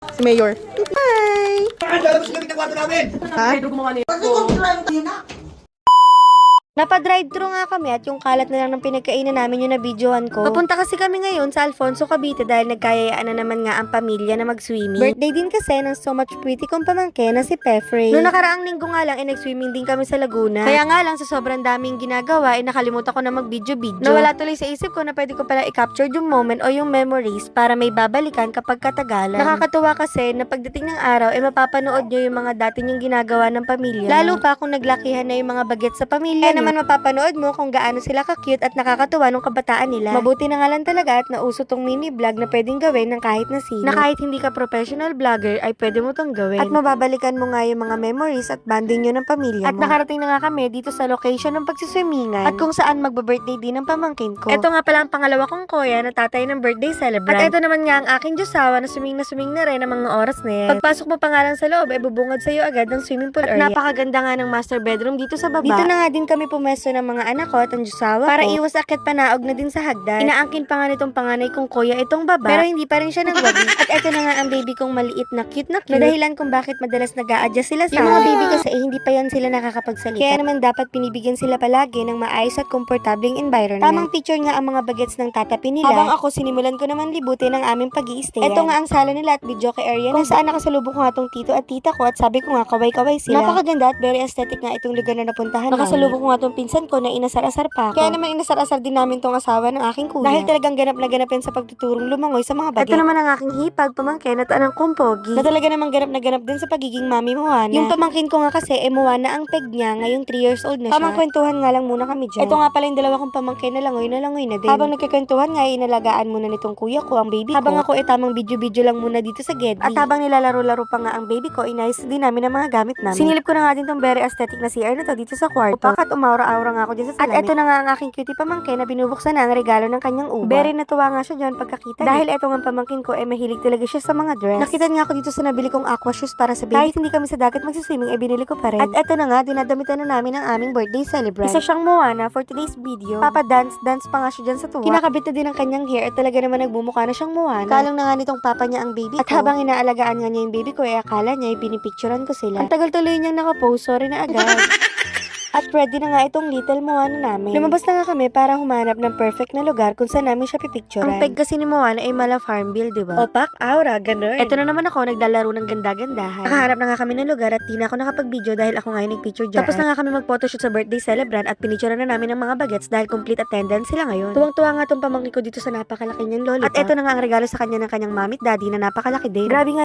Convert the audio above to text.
Si Mayor. Hi! Ang lalabas kami ng kwarto namin! Ha? Napa-drive-thru nga kami at yung kalat na lang ng pinagkainan namin yung na-videohan ko. Papunta kasi kami ngayon sa Alfonso, Cavite dahil nagkayayaan na naman nga ang pamilya na mag-swimming. Birthday din kasi ng so much pretty kong pamangkin na si Pefrey. Noong nakaraang linggo nga lang, nag-swimming din kami sa Laguna. Kaya nga lang, sa sobrang daming ginagawa, nakalimutan ko na mag-video-video. Nawala tuloy sa isip ko na pwede ko pala i-capture yung moment o yung memories para may babalikan kapag katagalan. Nakakatuwa kasi na pagdating ng araw, mapapanood nyo yung mga dati nyong ginagawa ng pamilya. Lalo pa kung naglakihan na yung mga bagets sa pamilya. Kaya naman mapapanood mo kung gaano sila ka-cute at nakakatuwa nung kabataan nila. Mabuti na nga lang talaga at nauso tong mini vlog na pwedeng gawin ng kahit na sino. Na kahit hindi ka professional vlogger ay pwede mo tong gawin. At mababalikan mo nga yung mga memories at bonding nyo ng pamilya mo. At nakarating na nga kami dito sa location ng pagsiswimmingan at kung saan magba-birthday din ng pamangkin ko. Ito nga pala ang pangalawa kong kuya na tatay ng birthday celebrant. At ito naman nga ang aking Diyosawa na suming na rin ang mga oras na yan. Pagpasok mo pa nga lang sa loob ay bubungad sa'yo agad ng swimming pool area. At napakaganda nga ng master bedroom dito sa baba. Dito na nga din kami pumesto ng mga anak ko at ang Diyosawa para iwas akit panaog na din sa hagdan. Inaangkin pa nga nitong panganay kong kuya itong baba pero hindi pa rin siya nagwabi. At ito na nga ang baby kong maliit na cute na dahilan kung bakit madalas nag-a-adjust sila sa yung mga baby kasi hindi pa yan sila nakakapagsalita. Kaya naman dapat pinibigyan sila palagi ng maayos at komportabling environment. Tamang picture nga ang mga bagets ng tatapi nila. Habang ako sinimulan ko naman libutin ang aming pag-i-stay. Ito nga ang sala nila at videoke area kung saan nakasalubong ko nga tong tito at tita ko at sabi ko nga kaway-kaway sila. Napakaganda at very aesthetic nga itong lugar na napuntahan namin. Nakasalubong ko nga tong pinsan ko na inasar-asar pa ako. Kaya naman inasar-asar din namin tong asawa ng aking kuya. Dahil talagang ganap na ganap yan sa pagtuturong lumangoy sa mga bagay. Ito naman ang aking hipag, pamangkin at anang kumpogi. Na talaga namang ganap na ganap din sa pagiging mami Moana. Yung pamangkin ko nga kasi Moana ang peg niya, ngayong 3 years old na siya. Habang kwentuhan nga lang muna kami dyan. Ito nga pala yung dalawa kong pamangkin na langoy na din. Habang nagkikwentuhan nga, inalagaan muna nitong kuya ko ang baby ko. Habang ako tamang video-video lang muna dito sa Gedli. At habang nilalaro-laro pa nga ang baby ko, inayos din namin ang mga gamit namin. Sinilip ko na nga din tong very aesthetic na CR na to dito sa kwarto. Upak at umaura-aura nga ako dyan sa salamin. At ito na nga ang aking cutie pamangkin na binubuksan na ang regalo ng kanyang uba. Very natuwa nga siya dyan pagkakita. Dahil eto nga pamangkin ko mahilig talaga siya sa mga dress. Nakita niya ako dito sa nabili kong aqua shoes para sa baby. Kahit hindi kami sa dagat magsiswimming, binili ko pa rin. At eto na nga, dinadamitan na namin ang aming birthday celebrant. Isa siyang Moana for today's video. Papa dance pa nga siya dyan sa tuwa. Kinakabit na din ang kanyang hair at talaga naman nagmumukha na siyang Moana. Kalong na nga nitong papa niya ang baby ko. At habang inaalagaan nga niya yung baby ko, akala niya binipicturean ko sila. Ang tagal tuloy niyang nakapost, sorry na agad. At ready na nga itong little Moana namin. Lumabas na nga kami para humanap ng perfect na lugar kung saan namin siya pipicturean. Ang peg kasi ni Moana ay mala Farmville, diba? Opak, aura, ganun. Ito na naman ako, naglalaro ng ganda-gandahan. Nakahanap na nga kami ng lugar at di na ako nakapag-video dahil ako nga yung nag-picture dyan. Tapos na nga kami mag-photoshoot sa birthday celebrant at pinicturean na namin ng mga bagets dahil complete attendance sila ngayon. Tuwang-tuwa nga tong pamangkin ko dito sa napakalaki niyang lollipop. At ito na nga ang regalo sa kanya ng kanyang mami at daddy na napakalaki din. Grabe nga